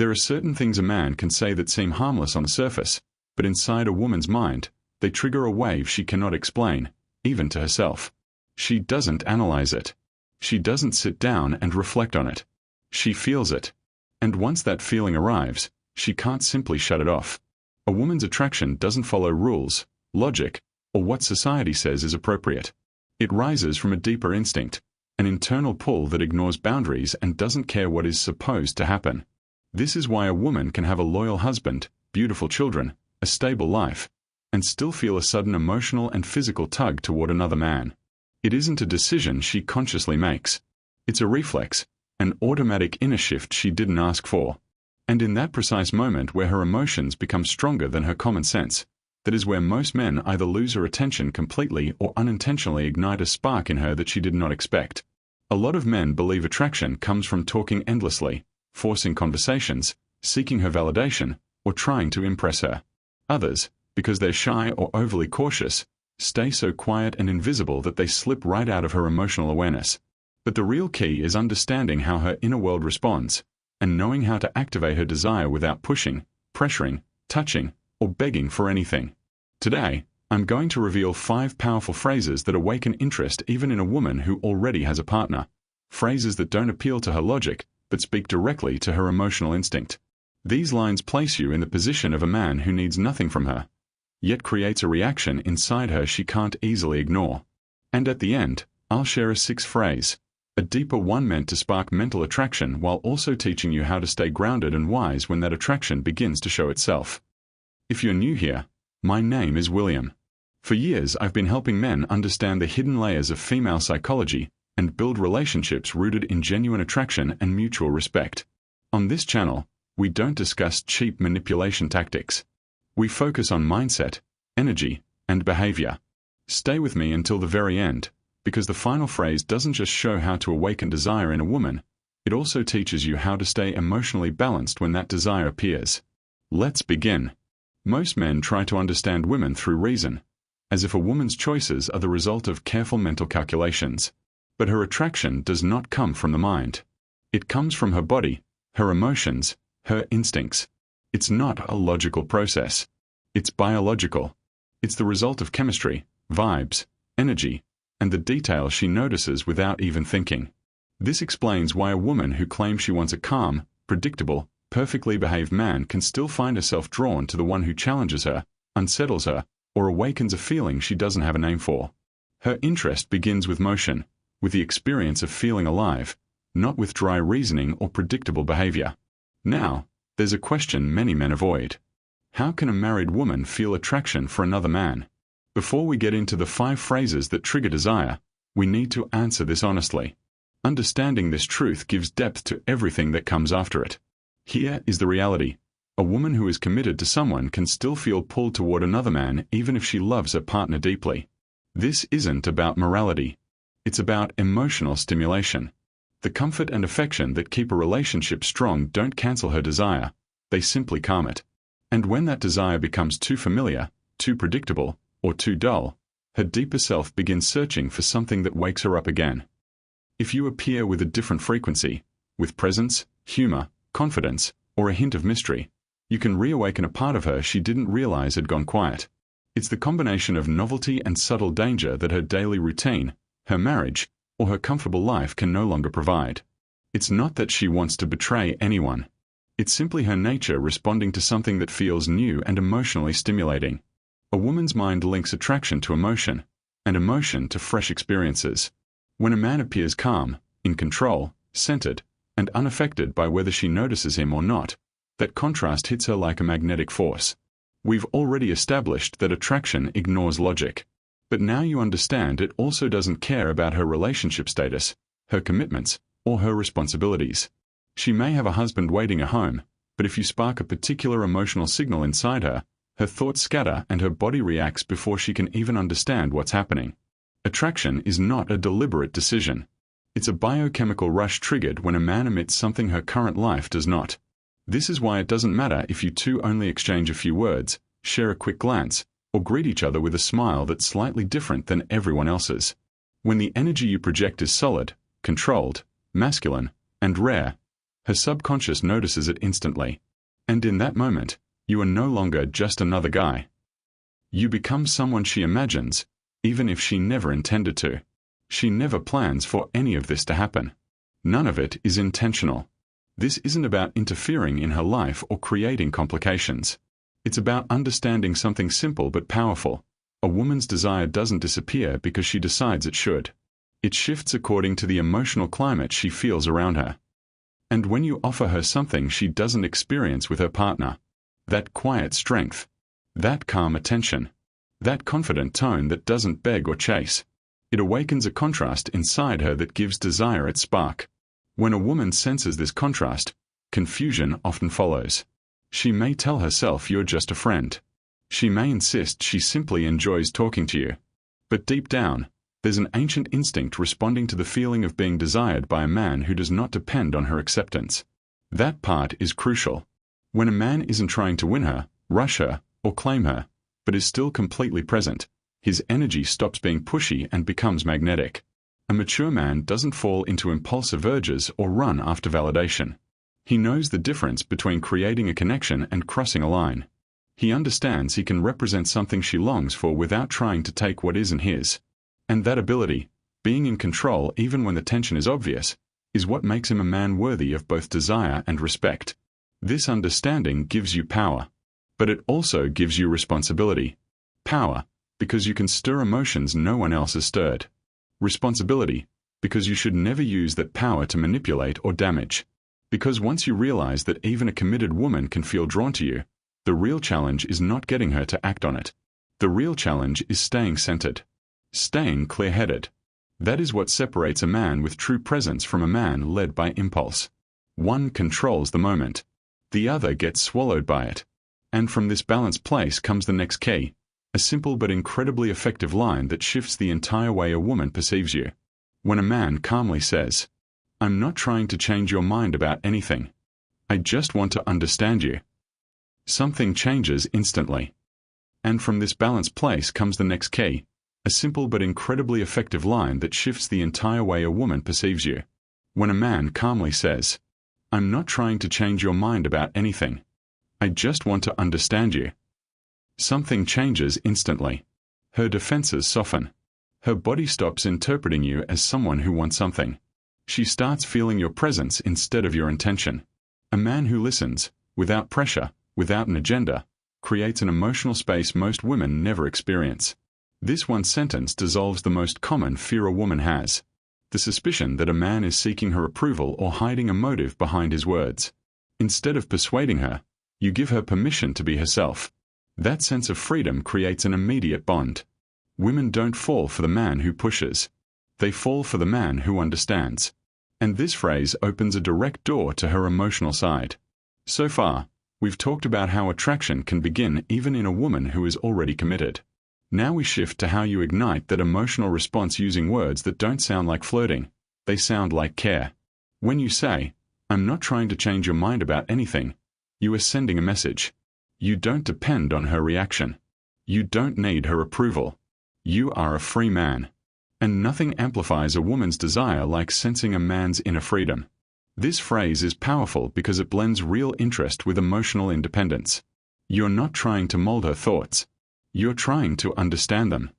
There are certain things a man can say that seem harmless on the surface, but inside a woman's mind, they trigger a wave she cannot explain, even to herself. She doesn't analyze it. She doesn't sit down and reflect on it. She feels it. And once that feeling arrives, she can't simply shut it off. A woman's attraction doesn't follow rules, logic, or what society says is appropriate. It rises from a deeper instinct, an internal pull that ignores boundaries and doesn't care what is supposed to happen. This is why a woman can have a loyal husband, beautiful children, a stable life, and still feel a sudden emotional and physical tug toward another man. It isn't a decision she consciously makes. It's a reflex, an automatic inner shift she didn't ask for. And in that precise moment where her emotions become stronger than her common sense, that is where most men either lose her attention completely or unintentionally ignite a spark in her that she did not expect. A lot of men believe attraction comes from talking endlessly, forcing conversations, seeking her validation, or trying to impress her. Others, because they're shy or overly cautious, stay so quiet and invisible that they slip right out of her emotional awareness. But the real key is understanding how her inner world responds, and knowing how to activate her desire without pushing, pressuring, touching, or begging for anything. Today, I'm going to reveal 5 powerful phrases that awaken interest even in a woman who already has a partner. Phrases that don't appeal to her logic, but speak directly to her emotional instinct. These lines place you in the position of a man who needs nothing from her, yet creates a reaction inside her she can't easily ignore. And at the end, I'll share a 6th phrase, a deeper one meant to spark mental attraction while also teaching you how to stay grounded and wise when that attraction begins to show itself. If you're new here, my name is William. For years I've been helping men understand the hidden layers of female psychology and build relationships rooted in genuine attraction and mutual respect. On this channel, we don't discuss cheap manipulation tactics. We focus on mindset, energy, and behavior. Stay with me until the very end, because the final phrase doesn't just show how to awaken desire in a woman, it also teaches you how to stay emotionally balanced when that desire appears. Let's begin. Most men try to understand women through reason, as if a woman's choices are the result of careful mental calculations. But her attraction does not come from the mind. It comes from her body, her emotions, her instincts. It's not a logical process. It's biological. It's the result of chemistry, vibes, energy, and the details she notices without even thinking. This explains why a woman who claims she wants a calm, predictable, perfectly behaved man can still find herself drawn to the one who challenges her, unsettles her, or awakens a feeling she doesn't have a name for. Her interest begins with motion, with the experience of feeling alive, not with dry reasoning or predictable behavior. Now, there's a question many men avoid. How can a married woman feel attraction for another man? Before we get into the 5 phrases that trigger desire, we need to answer this honestly. Understanding this truth gives depth to everything that comes after it. Here is the reality. A woman who is committed to someone can still feel pulled toward another man even if she loves her partner deeply. This isn't about morality. It's about emotional stimulation. The comfort and affection that keep a relationship strong don't cancel her desire, they simply calm it. And when that desire becomes too familiar, too predictable, or too dull, her deeper self begins searching for something that wakes her up again. If you appear with a different frequency, with presence, humor, confidence, or a hint of mystery, you can reawaken a part of her she didn't realize had gone quiet. It's the combination of novelty and subtle danger that her daily routine, her marriage, or her comfortable life can no longer provide. It's not that she wants to betray anyone. It's simply her nature responding to something that feels new and emotionally stimulating. A woman's mind links attraction to emotion, and emotion to fresh experiences. When a man appears calm, in control, centered, and unaffected by whether she notices him or not, that contrast hits her like a magnetic force. We've already established that attraction ignores logic. But now you understand it also doesn't care about her relationship status, her commitments, or her responsibilities. She may have a husband waiting at home, but if you spark a particular emotional signal inside her, her thoughts scatter and her body reacts before she can even understand what's happening. Attraction is not a deliberate decision. It's a biochemical rush triggered when a man emits something her current life does not. This is why it doesn't matter if you two only exchange a few words, share a quick glance, or greet each other with a smile that's slightly different than everyone else's. When the energy you project is solid, controlled, masculine, and rare, Her subconscious notices it instantly. And in that moment, you are no longer just another guy. You become someone she imagines, even if she never intended to. She never plans for any of this to happen. None of it is intentional. This isn't about interfering in her life or creating complications. It's about understanding something simple but powerful. A woman's desire doesn't disappear because she decides it should. It shifts according to the emotional climate she feels around her. And when you offer her something she doesn't experience with her partner, that quiet strength, that calm attention, that confident tone that doesn't beg or chase, it awakens a contrast inside her that gives desire its spark. When a woman senses this contrast, confusion often follows. She may tell herself you're just a friend. She may insist she simply enjoys talking to you. But deep down, there's an ancient instinct responding to the feeling of being desired by a man who does not depend on her acceptance. That part is crucial. When a man isn't trying to win her, rush her, or claim her, but is still completely present, his energy stops being pushy and becomes magnetic. A mature man doesn't fall into impulsive urges or run after validation. He knows the difference between creating a connection and crossing a line. He understands he can represent something she longs for without trying to take what isn't his. And that ability, being in control even when the tension is obvious, is what makes him a man worthy of both desire and respect. This understanding gives you power, but it also gives you responsibility. Power, because you can stir emotions no one else has stirred. Responsibility, because you should never use that power to manipulate or damage. Because once you realize that even a committed woman can feel drawn to you, the real challenge is not getting her to act on it. The real challenge is staying centered. Staying clear-headed. That is what separates a man with true presence from a man led by impulse. One controls the moment. The other gets swallowed by it. And from this balanced place comes the next key, a simple but incredibly effective line that shifts the entire way a woman perceives you. When a man calmly says, "I'm not trying to change your mind about anything. I just want to understand you," something changes instantly. And from this balanced place comes the next key, a simple but incredibly effective line that shifts the entire way a woman perceives you. When a man calmly says, "I'm not trying to change your mind about anything. I just want to understand you," something changes instantly. Her defenses soften. Her body stops interpreting you as someone who wants something. She starts feeling your presence instead of your intention. A man who listens, without pressure, without an agenda, creates an emotional space most women never experience. This one sentence dissolves the most common fear a woman has: the suspicion that a man is seeking her approval or hiding a motive behind his words. Instead of persuading her, you give her permission to be herself. That sense of freedom creates an immediate bond. Women don't fall for the man who pushes. They fall for the man who understands. And this phrase opens a direct door to her emotional side. So far, we've talked about how attraction can begin even in a woman who is already committed. Now we shift to how you ignite that emotional response using words that don't sound like flirting. They sound like care. When you say, "I'm not trying to change your mind about anything," you are sending a message. You don't depend on her reaction. You don't need her approval. You are a free man. And nothing amplifies a woman's desire like sensing a man's inner freedom. This phrase is powerful because it blends real interest with emotional independence. You're not trying to mold her thoughts. You're trying to understand them.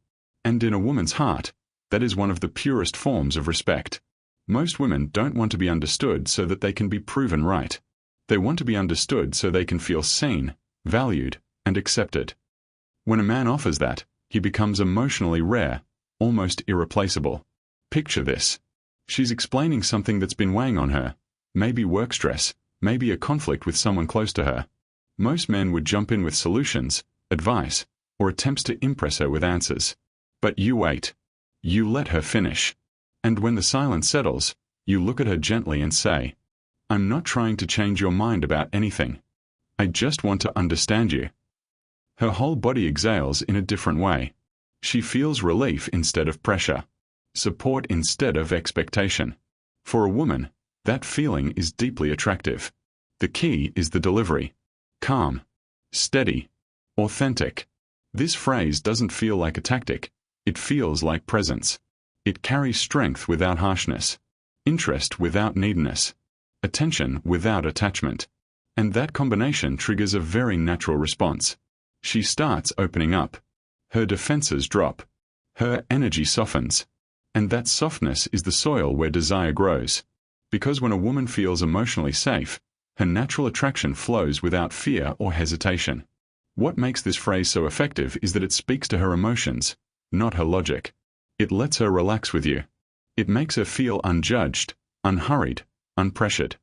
And in a woman's heart, that is one of the purest forms of respect. Most women don't want to be understood so that they can be proven right. They want to be understood so they can feel seen, valued, and accepted. When a man offers that, he becomes emotionally rare, almost irreplaceable. Picture this. She's explaining something that's been weighing on her, maybe work stress, maybe a conflict with someone close to her. Most men would jump in with solutions, advice, or attempts to impress her with answers. But you wait. You let her finish. And when the silence settles, you look at her gently and say, "I'm not trying to change your mind about anything. I just want to understand you." Her whole body exhales in a different way. She feels relief instead of pressure, support instead of expectation. For a woman, that feeling is deeply attractive. The key is the delivery. Calm, steady, authentic. This phrase doesn't feel like a tactic. It feels like presence. It carries strength without harshness, interest without neediness. attention without attachment. And that combination triggers a very natural response. She starts opening up. Her defenses drop. Her energy softens. And that softness is the soil where desire grows. Because when a woman feels emotionally safe, her natural attraction flows without fear or hesitation. What makes this phrase so effective is that it speaks to her emotions, not her logic. It lets her relax with you. It makes her feel unjudged, unhurried, unpressured.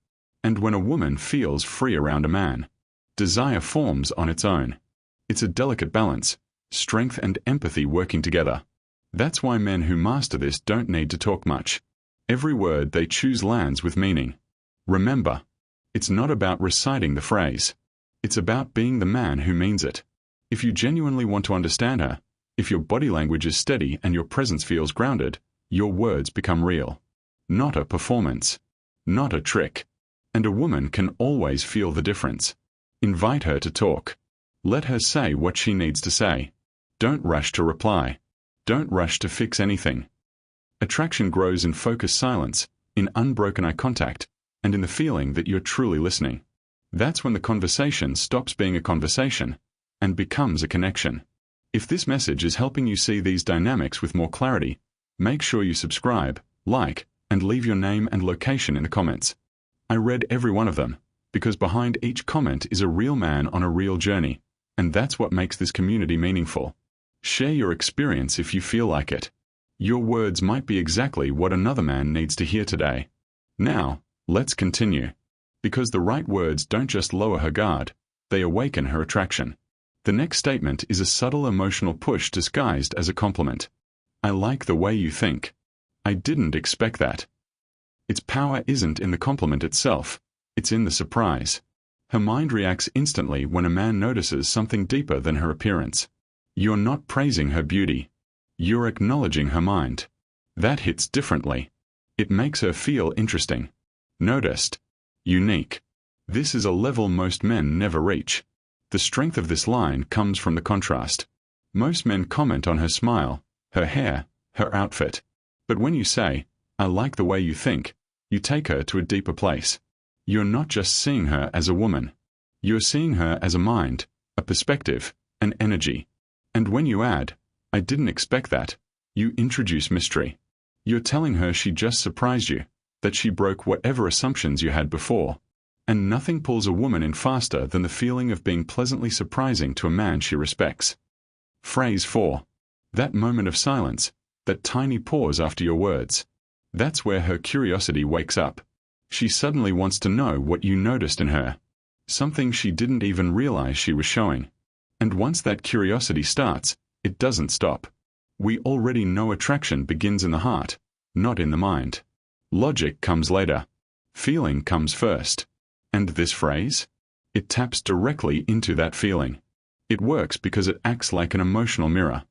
And when a woman feels free around a man, desire forms on its own. It's a delicate balance, strength and empathy working together. That's why men who master this don't need to talk much. Every word they choose lands with meaning. Remember, it's not about reciting the phrase. It's about being the man who means it. If you genuinely want to understand her, if your body language is steady and your presence feels grounded, your words become real. Not a performance. Not a trick. And a woman can always feel the difference. Invite her to talk. Let her say what she needs to say. Don't rush to reply. Don't rush to fix anything. Attraction grows in focused silence, in unbroken eye contact, and in the feeling that you're truly listening. That's when the conversation stops being a conversation and becomes a connection. If this message is helping you see these dynamics with more clarity, make sure you subscribe, like, and leave your name and location in the comments. I read every one of them, because behind each comment is a real man on a real journey, and that's what makes this community meaningful. Share your experience if you feel like it. Your words might be exactly what another man needs to hear today. Now, let's continue. Because the right words don't just lower her guard, they awaken her attraction. The next statement is a subtle emotional push disguised as a compliment. I like the way you think. I didn't expect that. Its power isn't in the compliment itself, it's in the surprise. Her mind reacts instantly when a man notices something deeper than her appearance. You're not praising her beauty. You're acknowledging her mind. That hits differently. It makes her feel interesting, noticed, unique. This is a level most men never reach. The strength of this line comes from the contrast. Most men comment on her smile, her hair, her outfit. But when you say, I like the way you think, you take her to a deeper place. You're not just seeing her as a woman. You're seeing her as a mind, a perspective, an energy. And when you add, I didn't expect that, you introduce mystery. You're telling her she just surprised you, that she broke whatever assumptions you had before. And nothing pulls a woman in faster than the feeling of being pleasantly surprising to a man she respects. Phrase 4. That moment of silence, that tiny pause after your words. That's where her curiosity wakes up. She suddenly wants to know what you noticed in her. Something she didn't even realize she was showing. And once that curiosity starts, it doesn't stop. We already know attraction begins in the heart, not in the mind. Logic comes later. Feeling comes first. And this phrase? It taps directly into that feeling. It works because it acts like an emotional mirror.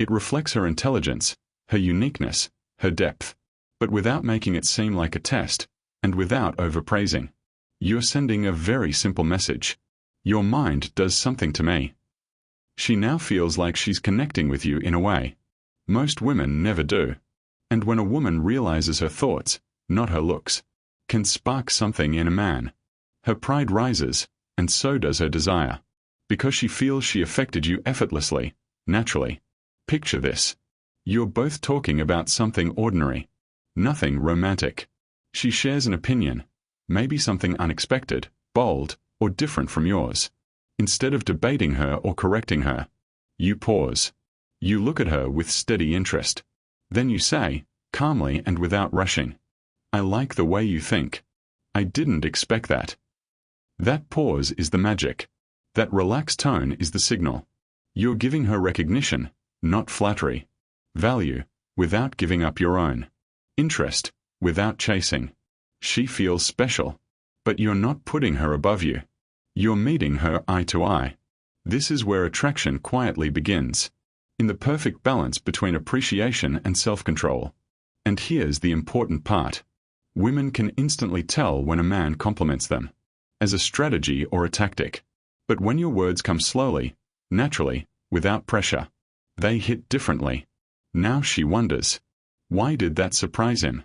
It reflects her intelligence, her uniqueness, her depth. But without making it seem like a test, and without overpraising. You're sending a very simple message. Your mind does something to me. She now feels like she's connecting with you in a way most women never do. And when a woman realizes her thoughts, not her looks, can spark something in a man, her pride rises, and so does her desire. Because she feels she affected you effortlessly, naturally. Picture this. You're both talking about something ordinary. Nothing romantic. She shares an opinion, maybe something unexpected, bold, or different from yours. Instead of debating her or correcting her, you pause. You look at her with steady interest. Then you say, calmly and without rushing, I like the way you think. I didn't expect that. That pause is the magic. That relaxed tone is the signal. You're giving her recognition, not flattery. Value, without giving up your own. Interest, without chasing. She feels special. But you're not putting her above you. You're meeting her eye to eye. This is where attraction quietly begins. In the perfect balance between appreciation and self-control. And here's the important part. Women can instantly tell when a man compliments them. As a strategy or a tactic. But when your words come slowly, naturally, without pressure, they hit differently. Now she wonders. Why did that surprise him?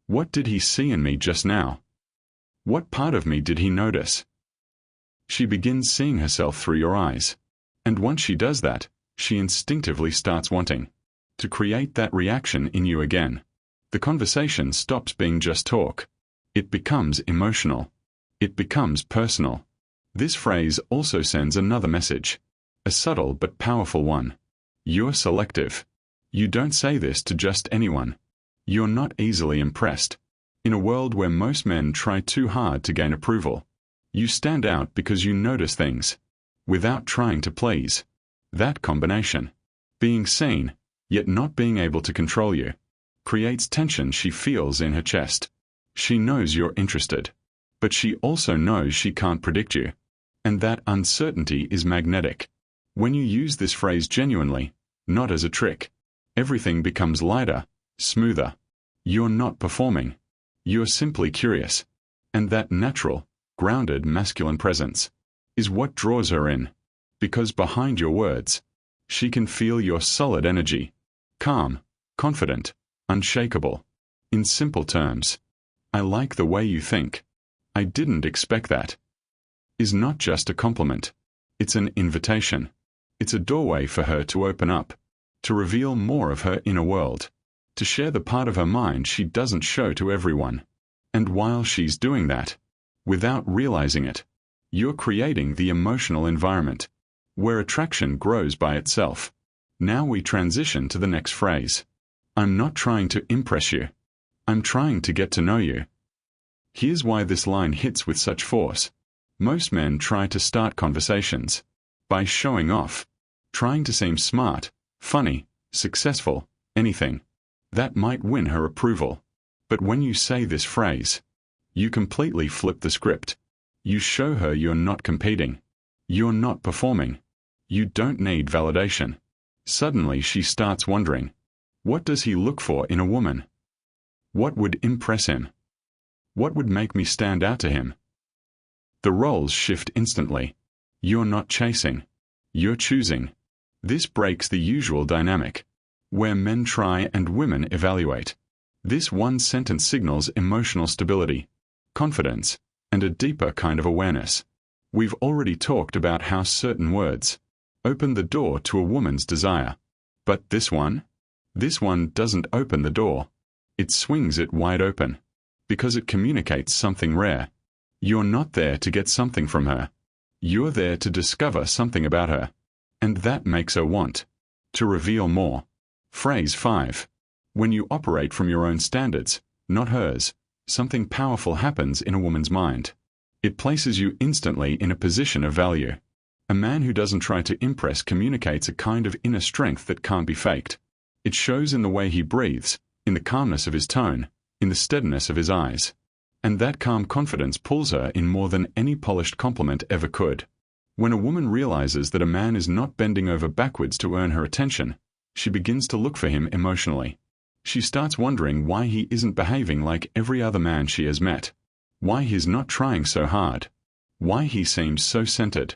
What did he see in me just now? What part of me did he notice? She begins seeing herself through your eyes. And once she does that, she instinctively starts wanting to create that reaction in you again. The conversation stops being just talk. It becomes emotional. It becomes personal. This phrase also sends another message. A subtle but powerful one. You're selective. You don't say this to just anyone. You're not easily impressed. In a world where most men try too hard to gain approval, you stand out because you notice things, without trying to please. That combination, being seen, yet not being able to control you, creates tension she feels in her chest. She knows you're interested, but she also knows she can't predict you. And that uncertainty is magnetic. When you use this phrase genuinely, not as a trick, everything becomes lighter, smoother. You're not performing. You're simply curious. And that natural, grounded masculine presence is what draws her in. Because behind your words, she can feel your solid energy. Calm, confident, unshakable. In simple terms, I like the way you think. I didn't expect that. Is not just a compliment. It's an invitation. It's a doorway for her to open up, to reveal more of her inner world, to share the part of her mind she doesn't show to everyone. And while she's doing that, without realizing it, you're creating the emotional environment where attraction grows by itself. Now we transition to the next phrase. I'm not trying to impress you. I'm trying to get to know you. Here's why this line hits with such force. Most men try to start conversations by showing off, trying to seem smart, funny, successful, anything that might win her approval. But when you say this phrase, you completely flip the script. You show her you're not competing. You're not performing. You don't need validation. Suddenly she starts wondering, what does he look for in a woman? What would impress him? What would make me stand out to him? The roles shift instantly. You're not chasing. You're choosing. This breaks the usual dynamic, where men try and women evaluate. This one sentence signals emotional stability, confidence, and a deeper kind of awareness. We've already talked about how certain words open the door to a woman's desire. But this one doesn't open the door. It swings it wide open, because it communicates something rare. You're not there to get something from her. You're there to discover something about her. And that makes her want to reveal more. Phrase 5. When you operate from your own standards, not hers, something powerful happens in a woman's mind. It places you instantly in a position of value. A man who doesn't try to impress communicates a kind of inner strength that can't be faked. It shows in the way he breathes, in the calmness of his tone, in the steadiness of his eyes. And that calm confidence pulls her in more than any polished compliment ever could. When a woman realizes that a man is not bending over backwards to earn her attention, she begins to look for him emotionally. She starts wondering why he isn't behaving like every other man she has met, why he's not trying so hard, why he seems so centered.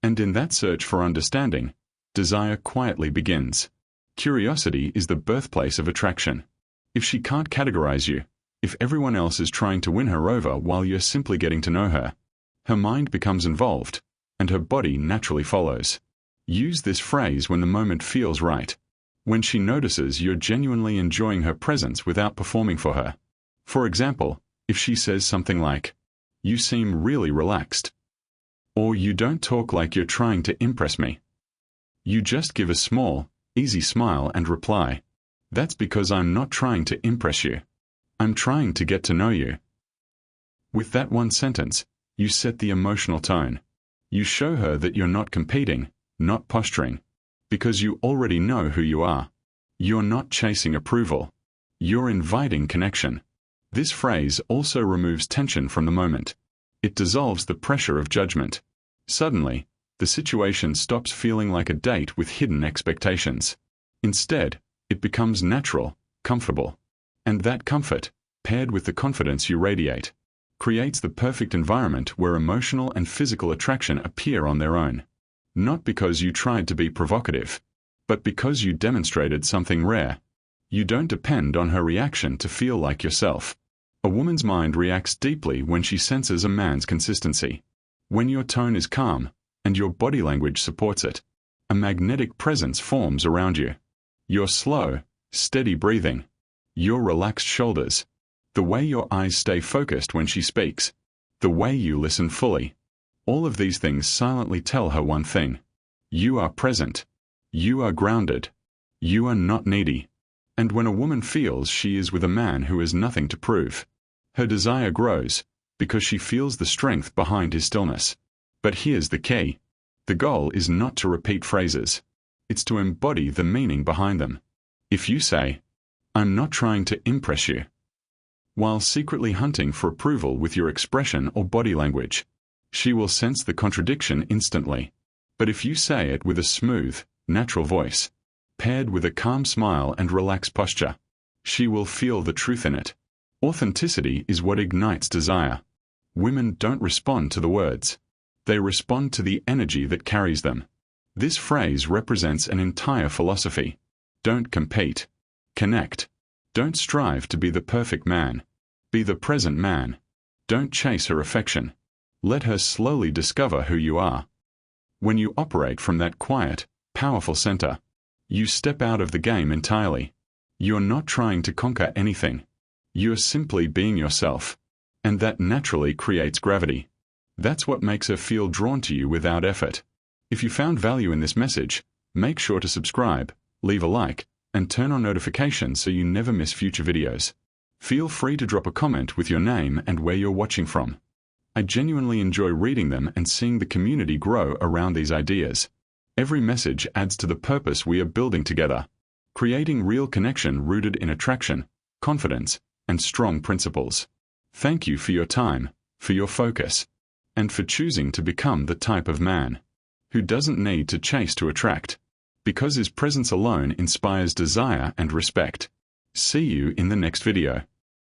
And in that search for understanding, desire quietly begins. Curiosity is the birthplace of attraction. If she can't categorize you, if everyone else is trying to win her over while you're simply getting to know her, her mind becomes involved, and her body naturally follows. Use this phrase when the moment feels right, when she notices you're genuinely enjoying her presence without performing for her. For example, if she says something like, "You seem really relaxed," or "You don't talk like you're trying to impress me," you just give a small, easy smile and reply, "That's because I'm not trying to impress you. I'm trying to get to know you." With that one sentence, you set the emotional tone. You show her that you're not competing, not posturing, because you already know who you are. You're not chasing approval. You're inviting connection. This phrase also removes tension from the moment. It dissolves the pressure of judgment. Suddenly, the situation stops feeling like a date with hidden expectations. Instead, it becomes natural, comfortable. And that comfort, paired with the confidence you radiate, creates the perfect environment where emotional and physical attraction appear on their own. Not because you tried to be provocative, but because you demonstrated something rare. You don't depend on her reaction to feel like yourself. A A woman's mind reacts deeply when she senses a man's consistency. When your tone is calm, and your body language supports it, a magnetic presence forms around you. Your slow, steady breathing, your relaxed shoulders, the way your eyes stay focused when she speaks, the way you listen fully, all of these things silently tell her one thing. You are present. You are grounded. You are not needy. And when a woman feels she is with a man who has nothing to prove, her desire grows, because she feels the strength behind his stillness. But here's the key. The goal is not to repeat phrases. It's to embody the meaning behind them. If you say, "I'm not trying to impress you," while secretly hunting for approval with your expression or body language, she will sense the contradiction instantly. But if you say it with a smooth, natural voice, paired with a calm smile and relaxed posture, she will feel the truth in it. Authenticity is what ignites desire. Women don't respond to the words. They respond to the energy that carries them. This phrase represents an entire philosophy. Don't compete. Connect. Don't strive to be the perfect man. Be the present man. Don't chase her affection. Let her slowly discover who you are. When you operate from that quiet, powerful center, you step out of the game entirely. You're not trying to conquer anything. You're simply being yourself. And that naturally creates gravity. That's what makes her feel drawn to you without effort. If you found value in this message, make sure to subscribe, leave a like, and turn on notifications so you never miss future videos. Feel free to drop a comment with your name and where you're watching from. I genuinely enjoy reading them and seeing the community grow around these ideas. Every message adds to the purpose we are building together, creating real connection rooted in attraction, confidence, and strong principles. Thank you for your time, for your focus, and for choosing to become the type of man who doesn't need to chase to attract, because his presence alone inspires desire and respect. See you in the next video.